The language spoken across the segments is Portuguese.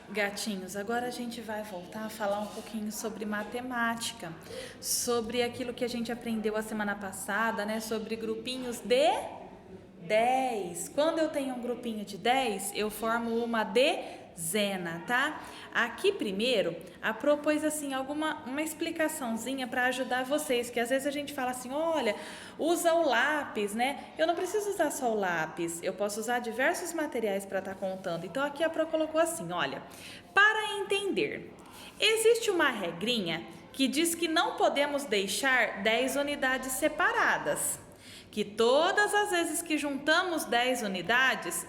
Gatinhos, agora a gente vai voltar a falar um pouquinho sobre matemática, sobre aquilo que a gente aprendeu a semana passada, né? Sobre grupinhos de 10. Quando eu tenho um grupinho de 10, eu formo uma dezena, tá? Aqui primeiro, a propôs assim uma explicaçãozinha para ajudar vocês, que às vezes a gente fala assim, olha, usa o lápis, né? Eu não preciso usar só o lápis, eu posso usar diversos materiais para estar contando. Então aqui a Pro colocou assim, olha, para entender, existe uma regrinha que diz que não podemos deixar 10 unidades separadas, que todas as vezes que juntamos 10 unidades,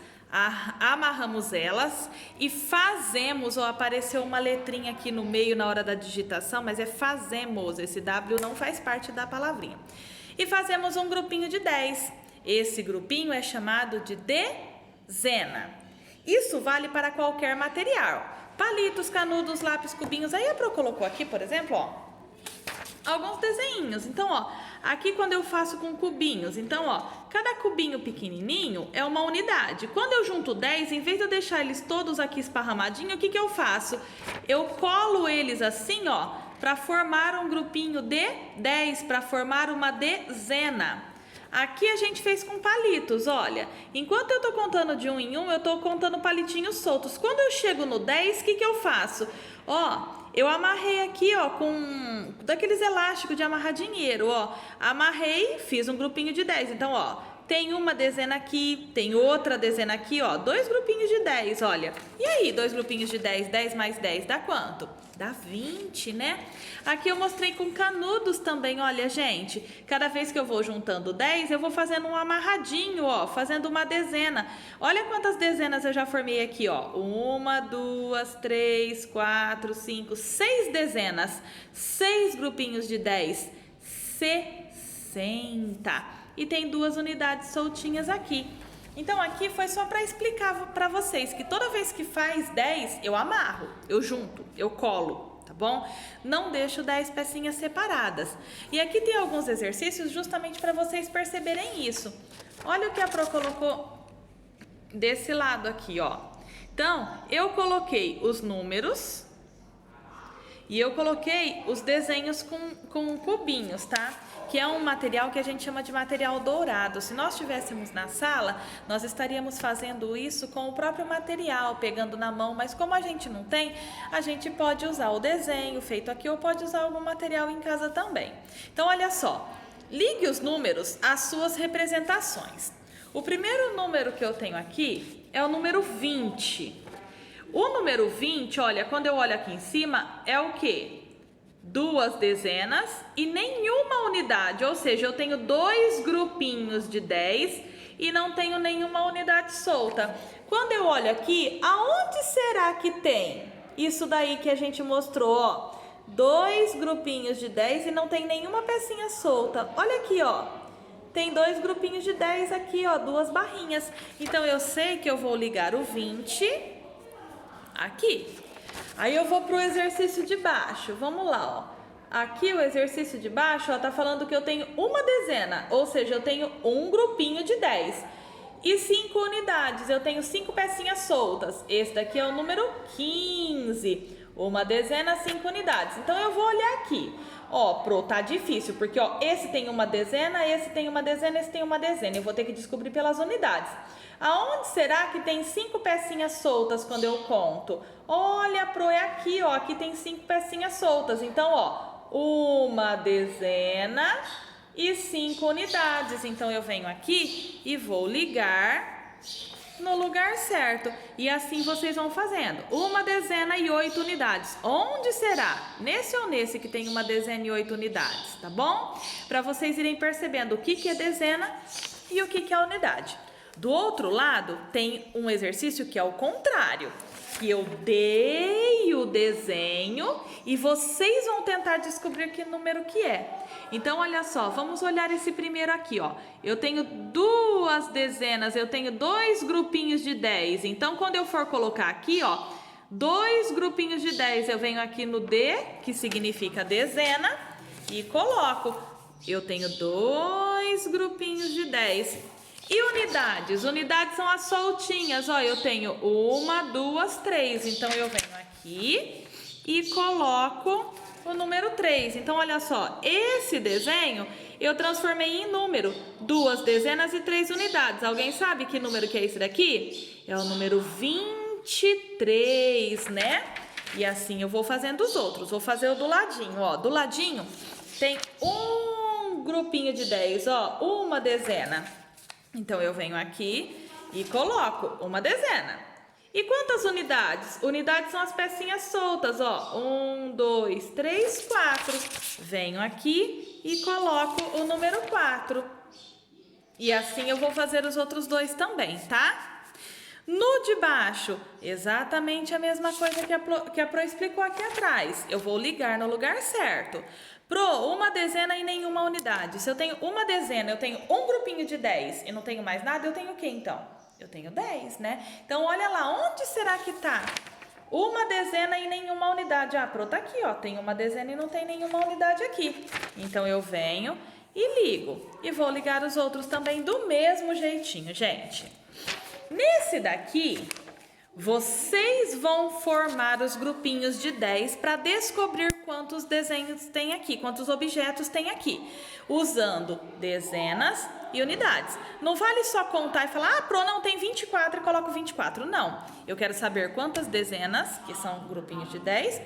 amarramos elas e fazemos, ou apareceu uma letrinha aqui no meio na hora da digitação, mas é fazemos, esse W não faz parte da palavrinha. E fazemos um grupinho de 10. Esse grupinho é chamado de dezena. Isso vale para qualquer material. Palitos, canudos, lápis, cubinhos. Aí a Pro colocou aqui, por exemplo, ó, alguns desenhinhos. Então, ó, aqui quando eu faço com cubinhos, então, ó, cada cubinho pequenininho é uma unidade. Quando eu junto 10, em vez de eu deixar eles todos aqui esparramadinho, o que que eu faço? Eu colo eles assim, ó, para formar um grupinho de 10, para formar uma dezena. Aqui a gente fez com palitos, olha. Enquanto eu tô contando de um em um, eu tô contando palitinhos soltos. Quando eu chego no 10, o que que eu faço? Ó, eu amarrei aqui, ó, com daqueles elásticos de amarrar dinheiro, ó. Amarrei, fiz um grupinho de 10. Então, ó, tem uma dezena aqui, tem outra dezena aqui, ó. 2 grupinhos de 10, olha. E aí, 2 grupinhos de 10, 10 mais 10 dá quanto? Dá 20, né? Aqui eu mostrei com canudos também, olha, gente. Cada vez que eu vou juntando 10, eu vou fazendo um amarradinho, ó, fazendo uma dezena. Olha quantas dezenas eu já formei aqui, ó. 1, 2, 3, 4, 5, 6 dezenas. 6 grupinhos de 10. 60. E tem 2 unidades soltinhas aqui. Então aqui foi só para explicar para vocês que toda vez que faz 10, eu amarro, eu junto, eu colo, tá bom? Não deixo 10 pecinhas separadas. E aqui tem alguns exercícios justamente para vocês perceberem isso. Olha o que a Pro colocou desse lado aqui, ó. Então, eu coloquei os números e eu coloquei os desenhos com cubinhos, tá? Que é um material que a gente chama de material dourado. Se nós estivéssemos na sala, nós estaríamos fazendo isso com o próprio material, pegando na mão, mas como a gente não tem, a gente pode usar o desenho feito aqui ou pode usar algum material em casa também. Então, olha só, ligue os números às suas representações. O primeiro número que eu tenho aqui é o número 20. O número 20, olha, quando eu olho aqui em cima, é o quê? 2 dezenas e nenhuma unidade, ou seja, eu tenho 2 grupinhos de 10 e não tenho nenhuma unidade solta. Quando eu olho aqui, aonde será que tem isso daí que a gente mostrou, ó? 2 grupinhos de 10 e não tem nenhuma pecinha solta. Olha aqui, ó. Tem 2 grupinhos de 10 aqui, ó, 2 barrinhas. Então eu sei que eu vou ligar o 20 aqui. Aí eu vou pro exercício de baixo, vamos lá, ó. Aqui o exercício de baixo, ó, tá falando que eu tenho uma dezena, ou seja, eu tenho um grupinho de 10. E 5 unidades, eu tenho 5 pecinhas soltas. Esse daqui é o número 15. Uma dezena, 5 unidades. Então eu vou olhar aqui. Ó, Pro, tá difícil, porque ó, esse tem uma dezena, esse tem uma dezena, esse tem uma dezena. Eu vou ter que descobrir pelas unidades. Aonde será que tem 5 pecinhas soltas quando eu conto? Olha, Pro, é aqui, ó. Aqui tem 5 pecinhas soltas. Então, ó, uma dezena e 5 unidades. Então, eu venho aqui e vou ligar no lugar certo. E assim vocês vão fazendo. Uma dezena e 8 unidades. Onde será? Nesse ou nesse que tem uma dezena e 8 unidades, tá bom? Para vocês irem percebendo o que é dezena e o que é unidade. Do outro lado, tem um exercício que é o contrário, que eu dei o desenho e vocês vão tentar descobrir que número que é. Então, olha só, vamos olhar esse primeiro aqui, ó. Eu tenho 2 dezenas, eu tenho 2 grupinhos de 10. Então, quando eu for colocar aqui, ó, 2 grupinhos de 10, eu venho aqui no D, que significa dezena, e coloco. Eu tenho 2 grupinhos de 10. E unidades? Unidades são as soltinhas. Ó, eu tenho 1, 2, 3. Então, eu venho aqui e coloco o número 3. Então, olha só, esse desenho eu transformei em número. 2 dezenas e 3 unidades. Alguém sabe que número que é esse daqui? É o número 23, né? E assim eu vou fazendo os outros. Vou fazer o do ladinho, ó. Do ladinho tem um grupinho de 10, ó. Uma dezena. Então, eu venho aqui e coloco uma dezena. E quantas unidades? Unidades são as pecinhas soltas, ó. 1, 2, 3, 4. Venho aqui e coloco o número 4. E assim eu vou fazer os outros dois também, tá? No de baixo, exatamente a mesma coisa que a Pro explicou aqui atrás. Eu vou ligar no lugar certo. Pro, uma dezena e nenhuma unidade. Se eu tenho uma dezena, eu tenho um grupinho de 10 e não tenho mais nada, eu tenho o que então? Eu tenho 10, né? Então, olha lá, onde será que tá? Uma dezena e nenhuma unidade. Ah, Pro, tá aqui, ó. Tem uma dezena e não tem nenhuma unidade aqui. Então, eu venho e ligo. E vou ligar os outros também do mesmo jeitinho, gente. Nesse daqui, vocês vão formar os grupinhos de 10 para descobrir quantos desenhos tem aqui, quantos objetos tem aqui, usando dezenas e unidades. Não vale só contar e falar, ah, Pro, não tem 24 e coloco 24. Não, eu quero saber quantas dezenas, que são grupinhos de 10,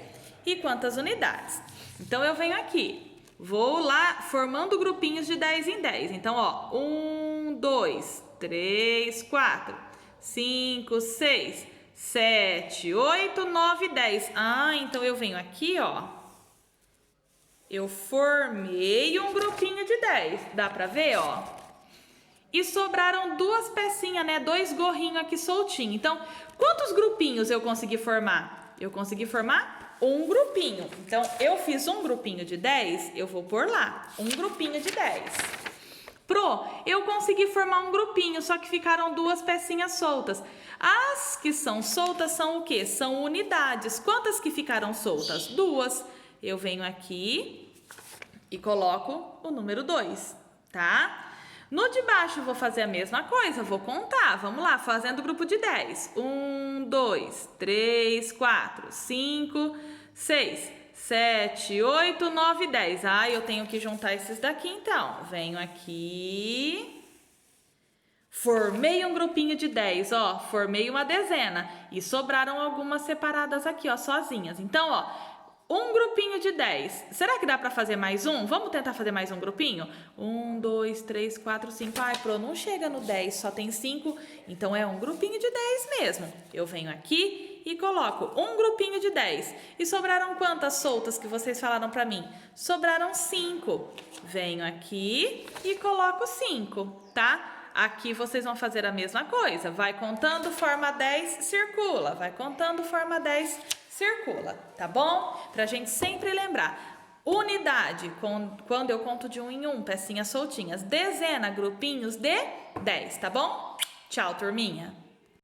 e quantas unidades. Então, eu venho aqui, vou lá formando grupinhos de 10 em 10. Então, ó, 1, 2, 3, 4, 5, 6, 7, 8, 9, 10. Ah, então eu venho aqui, ó. Eu formei um grupinho de 10. Dá pra ver, ó? E sobraram duas pecinhas, né? 2 gorrinhos aqui soltinhos. Então, quantos grupinhos eu consegui formar? Eu consegui formar um grupinho. Então, eu fiz um grupinho de 10, eu vou pôr lá. Um grupinho de 10. Pro, eu consegui formar um grupinho, só que ficaram duas pecinhas soltas. As que são soltas são o quê? São unidades. Quantas que ficaram soltas? 2. Eu venho aqui e coloco o número 2, tá? No de baixo eu vou fazer a mesma coisa, vou contar. Vamos lá, fazendo o grupo de 10. 1, 2, 3, 4, 5, 6, 7, 8, 9, 10. Ah, eu tenho que juntar esses daqui, então. Venho aqui. Formei um grupinho de 10, ó. Formei uma dezena. E sobraram algumas separadas aqui, ó, sozinhas. Então, ó, um grupinho de 10. Será que dá pra fazer mais um? Vamos tentar fazer mais um grupinho? 1, 2, 3, 4, 5. Ai, Pro, não chega no 10, só tem 5. Então, é um grupinho de 10 mesmo. Eu venho aqui e coloco um grupinho de 10. E sobraram quantas soltas que vocês falaram pra mim? Sobraram 5. Venho aqui e coloco 5, tá? Aqui vocês vão fazer a mesma coisa. Vai contando, forma 10, circula. Vai contando, forma 10, circula. Tá bom? Pra gente sempre lembrar. Unidade, quando eu conto de 1 em 1, pecinhas soltinhas. Dezena, grupinhos de 10, tá bom? Tchau, turminha.